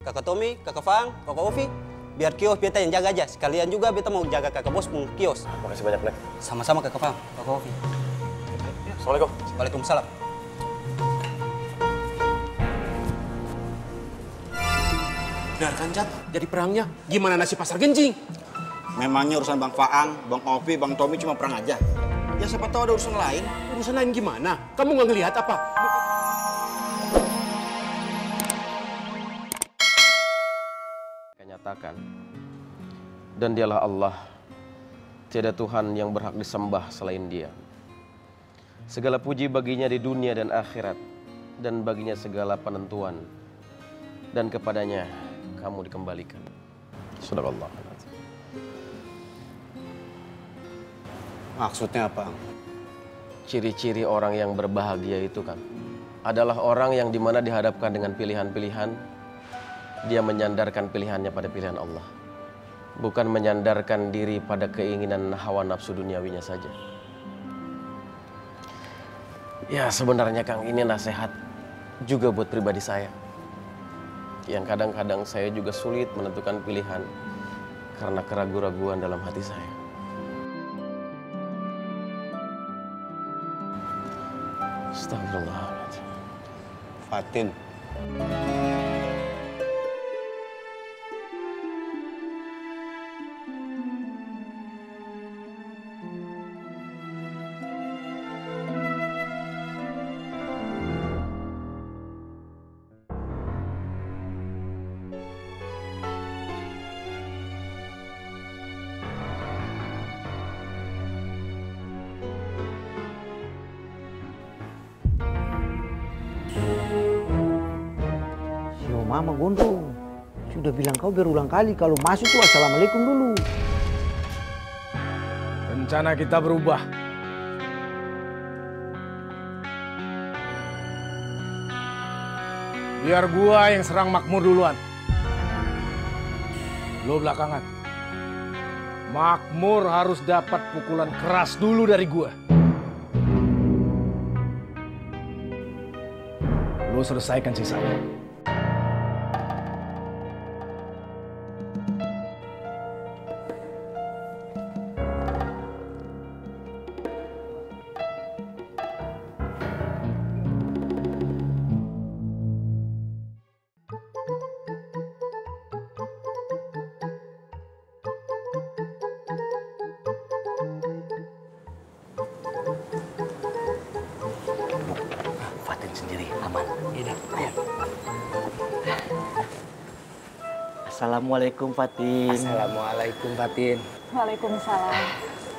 Kakak Tommy, Kakak Fang, Kakak Ovi, biar kios beta yang jaga aja. Sekalian juga beta mau jaga kakak bos pun kios. Makasih banyak, Nek. Sama-sama Kakak Fang, Kakak Ovi. Assalamualaikum. Waalaikumsalam. Benar kan, Cat? Jadi perangnya gimana nasib pasar Genjing? Memangnya urusan Bang Faang, Bang Ovi, Bang Tommy cuma perang aja? Ya siapa tahu ada urusan lain. Urusan lain gimana? Kamu nggak ngelihat apa? Nyatakan, dan dialah Allah, tiada Tuhan yang berhak disembah selain Dia. Segala puji baginya di dunia dan akhirat, dan baginya segala penentuan, dan kepadanya kamu dikembalikan. Sadaqallah. Maksudnya apa? Ciri-ciri orang yang berbahagia itu kan adalah orang yang dimana dihadapkan dengan pilihan-pilihan, dia menyandarkan pilihannya pada pilihan Allah, bukan menyandarkan diri pada keinginan hawa nafsu duniawinya saja. Ya sebenarnya Kang, ini nasihat juga buat pribadi saya, yang kadang-kadang saya juga sulit menentukan pilihan karena keraguan-raguan dalam hati saya. Astagfirullahaladzim. Fatin. Mama Gondrong sudah bilang kau berulang kali kalau masuk tuh assalamualaikum dulu. Rencana kita berubah. Biar gua yang serang Makmur duluan. Lo belakangan. Makmur harus dapat pukulan keras dulu dari gua. Lo selesaikan sisanya. Fatin sendiri aman. Iya. Assalamualaikum Fatin. Assalamualaikum Fatin. Waalaikumsalam.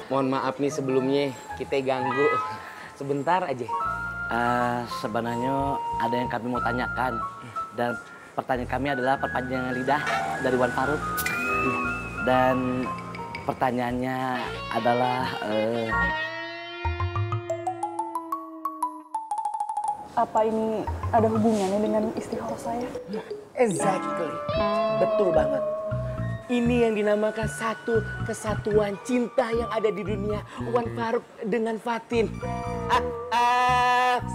Mohon maaf nih sebelumnya kita ganggu. Sebentar aja. Sebenarnya ada yang kami mau tanyakan dan pertanyaan kami adalah perpanjangan lidah dari Wan Faruk. Dan pertanyaannya adalah Apa ini ada hubungannya dengan istikharah saya? Exactly. Betul banget. Ini yang dinamakan satu kesatuan cinta yang ada di dunia. Wan Faruk dengan Fatin.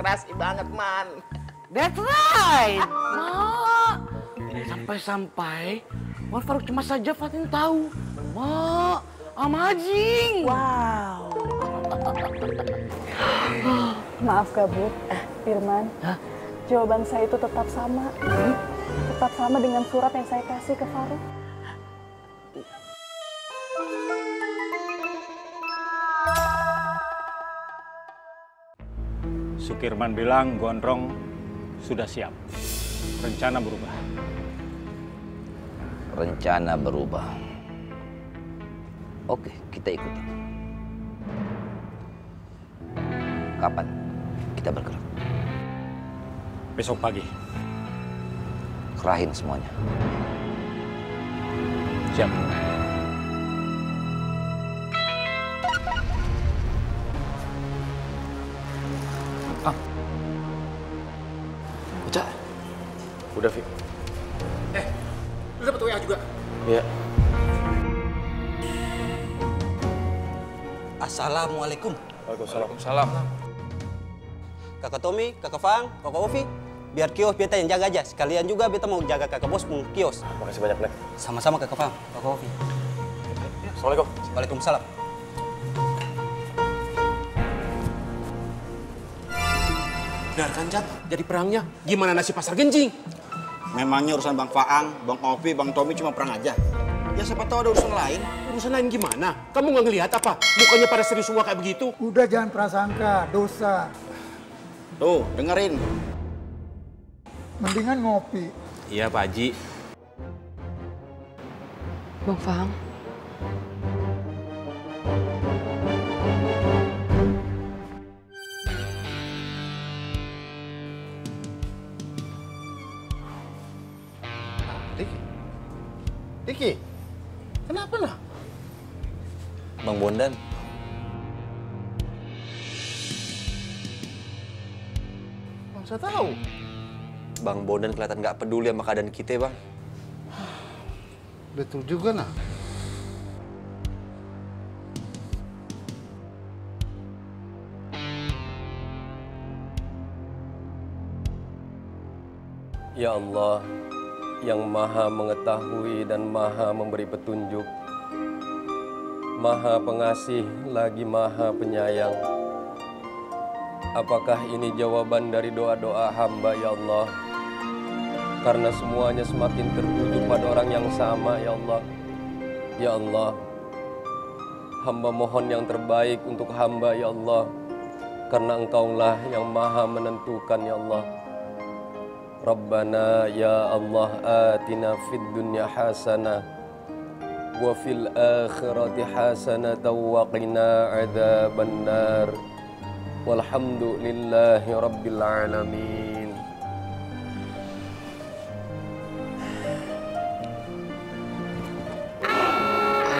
Serasi banget, man. That's right. Ma, sampai-sampai Wan Faruk cuma saja Fatin tahu. Ma, amazing. Wow. Maaf Gabuk, Firman. Jawaban saya itu tetap sama. Tetap sama dengan surat yang saya kasih ke Faruk. Sukirman bilang Gondrong sudah siap. Rencana berubah. Rencana berubah. Oke, kita ikuti. Kapan kita bergerak? Besok pagi. Kerahin semuanya. Siap. Baca. Udah, Fi. Lu dapat WA juga? Ya. Assalamualaikum. Waalaikumsalam. Kakak Tommy, Kakak Fang, Kakak Ovi, biar kios beta yang jaga aja. Sekalian juga beta mau jaga kakak bos pun kios. Makasih banyak, Nek. Sama-sama kakak Fang, kakak Ovi. Assalamualaikum. Waalaikumsalam. Benar kan, Jat? Jadi perangnya gimana nasib pasar genjing? Memangnya urusan Bang Faang, Bang Ovi, Bang Tommy cuma perang aja? Ya siapa tahu ada urusan lain. Urusan lain gimana? Kamu nggak ngelihat apa? Mukanya pada serius semua kayak begitu. Udah jangan prasangka, dosa. Tuh, dengerin. Mendingan ngopi. Iya, Pak Haji. Bang Faang. Diki, kenapa lah? Bang Bondan. Saya tahu. Bang Bondan kelihatan nggak peduli sama keadaan kita, Bang. Betul juga, nah. Ya Allah, yang maha mengetahui dan maha memberi petunjuk, maha pengasih lagi maha penyayang. Apakah ini jawaban dari doa-doa hamba, ya Allah? Karena semuanya semakin tertuju pada orang yang sama, ya Allah. Ya Allah, hamba mohon yang terbaik untuk hamba, ya Allah. Karena Engkaulah yang maha menentukan, ya Allah. Rabbana ya Allah atina fid dunya hasanah wa fil akhirati hasanatan wa qina adzabannar. Walhamdulillahi rabbil alamin.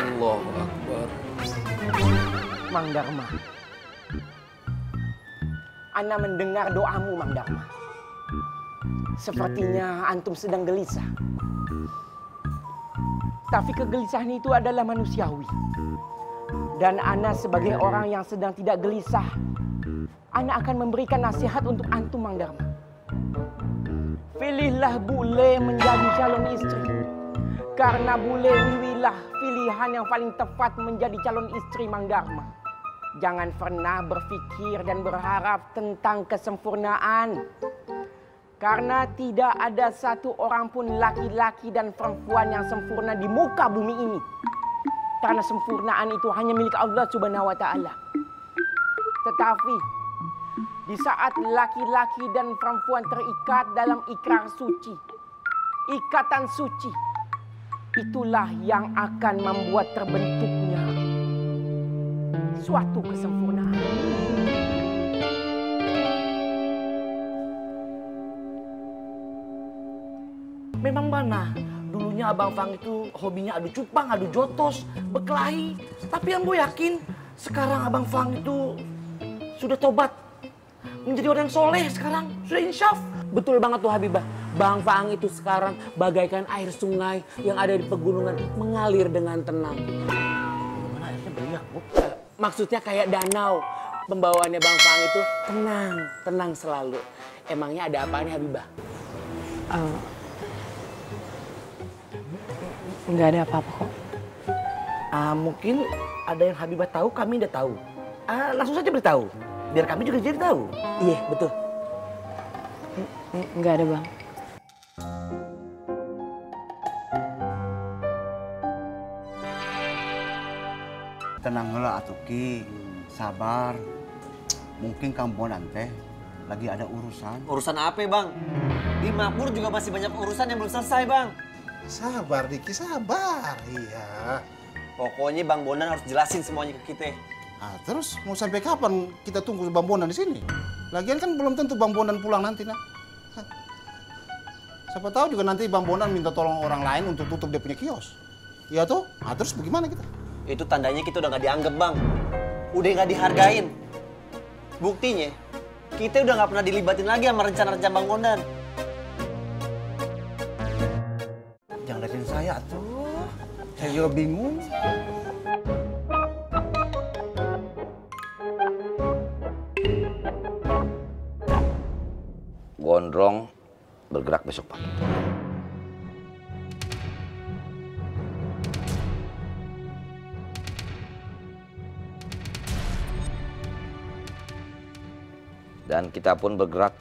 Allahu akbar. Mang Dharma, Ana mendengar doamu, Mang Dharma. Sepertinya antum sedang gelisah. Tapi kegelisahan itu adalah manusiawi. Dan Ana sebagai orang yang sedang tidak gelisah, Ana akan memberikan nasihat untuk antum, Mang Dharma. Pilihlah bule menjadi calon istri. Karena bule wiwilah pilihan yang paling tepat menjadi calon istri, Mang Dharma. Jangan pernah berpikir dan berharap tentang kesempurnaan. Karena tidak ada satu orang pun laki-laki dan perempuan yang sempurna di muka bumi ini. Karena sempurnaan itu hanya milik Allah Subhanahu wa Ta'ala. Tetapi di saat laki-laki dan perempuan terikat dalam ikrar suci, ikatan suci, itulah yang akan membuat terbentuknya suatu kesempurnaan. Memang mana? Dulunya Abang Fang itu hobinya adu cupang, adu jotos, berkelahi. Tapi yang gue yakin sekarang Abang Fang itu sudah tobat. Menjadi orang soleh sekarang, sudah insyaf. Betul banget tuh Habibah. Bang Faang itu sekarang bagaikan air sungai yang ada di pegunungan mengalir dengan tenang. Mana airnya beriak, Bu? Maksudnya kayak danau. Pembawaannya Bang Faang itu tenang, tenang selalu. Emangnya ada apaan Habibah? Nggak ada apa-apa kok. Mungkin ada yang Habibah tahu, kami tidak tahu. Langsung saja beritahu, biar kami juga jadi tahu. Iya, betul. Nggak ada, Bang. Tenanglah Atuki, sabar. Mungkin kamu nanti lagi ada urusan. Urusan apa, Bang? Di Makmur juga masih banyak urusan yang belum selesai, Bang. Sabar Diki, sabar. Iya. Pokoknya Bang Bondan harus jelasin semuanya ke kita. Terus mau sampai kapan kita tunggu Bang Bondan di sini? Lagian kan belum tentu Bang Bondan pulang nanti, nah. Siapa tahu juga nanti Bang Bondan minta tolong orang lain untuk tutup dia punya kios. Iya tuh? Terus bagaimana kita? Itu tandanya kita udah nggak dianggap, Bang. Udah nggak dihargain. Buktinya, kita udah nggak pernah dilibatin lagi sama rencana-rencana Bang Bondan. Jangan liatin saya tuh. Saya juga bingung. Gondrong bergerak besok pagi. Dan kita pun bergerak